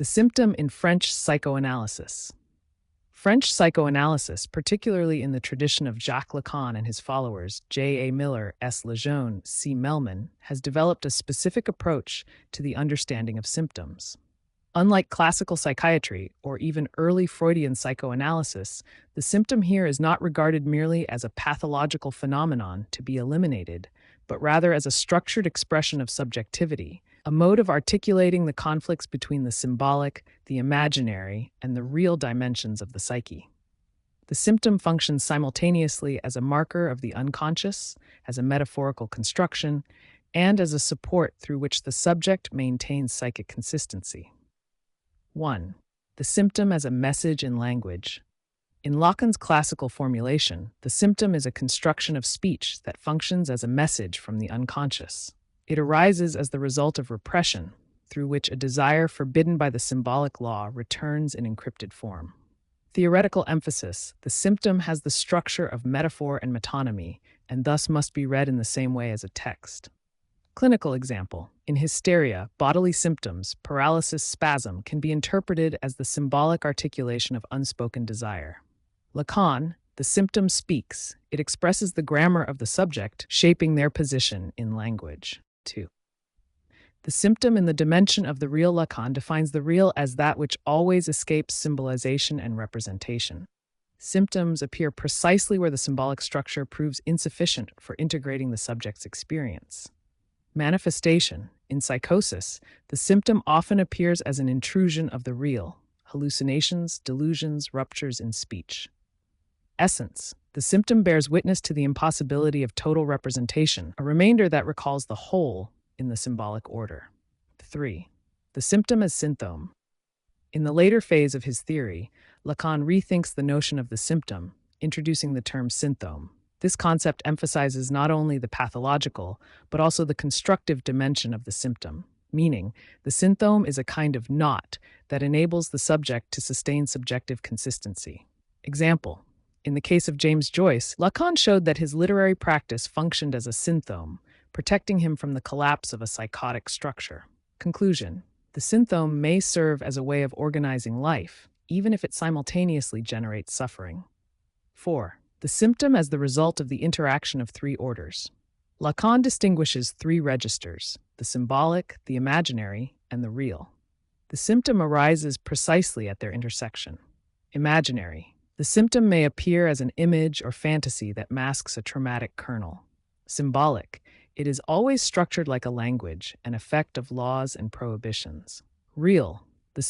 The symptom in French psychoanalysis. French psychoanalysis, particularly in the tradition of Jacques Lacan and his followers, J. A. Miller, S. Lejeune, C. Melman, has developed a specific approach to the understanding of symptoms. Unlike classical psychiatry or even early Freudian psychoanalysis, the symptom here is not regarded merely as a pathological phenomenon to be eliminated, but rather as a structured expression of subjectivity, a mode of articulating the conflicts between the symbolic, the imaginary, and the real dimensions of the psyche. The symptom functions simultaneously as a marker of the unconscious, as a metaphorical construction, and as a support through which the subject maintains psychic consistency. 1. The symptom as a message in language. In Lacan's classical formulation, the symptom is a construction of speech that functions as a message from the unconscious. It arises as the result of repression, through which a desire forbidden by the symbolic law returns in encrypted form. Theoretical emphasis: the symptom has the structure of metaphor and metonymy, and thus must be read in the same way as a text. Clinical example: in hysteria, bodily symptoms, paralysis, spasm can be interpreted as the symbolic articulation of unspoken desire. Lacan: the symptom speaks. It expresses the grammar of the subject, shaping their position in language. 2. The symptom in the dimension of the real. Lacan defines the real as that which always escapes symbolization and representation. Symptoms appear precisely where the symbolic structure proves insufficient for integrating the subject's experience. Manifestation: in psychosis, the symptom often appears as an intrusion of the real, hallucinations, delusions, ruptures in speech. Essence: the symptom bears witness to the impossibility of total representation, a remainder that recalls the whole in the symbolic order. 3. The symptom as symptom. In the later phase of his theory, Lacan rethinks the notion of the symptom, introducing the term symptom. This concept emphasizes not only the pathological, but also the constructive dimension of the symptom, meaning the symptom is a kind of knot that enables the subject to sustain subjective consistency. Example: in the case of James Joyce, Lacan showed that his literary practice functioned as a symptom, protecting him from the collapse of a psychotic structure. Conclusion: the symptom may serve as a way of organizing life, even if it simultaneously generates suffering. 4. The symptom as the result of the interaction of three orders. Lacan distinguishes three registers: the symbolic, the imaginary, and the real. The symptom arises precisely at their intersection. Imaginary: the symptom may appear as an image or fantasy that masks a traumatic kernel. Symbolic: it is always structured like a language, an effect of laws and prohibitions. Real: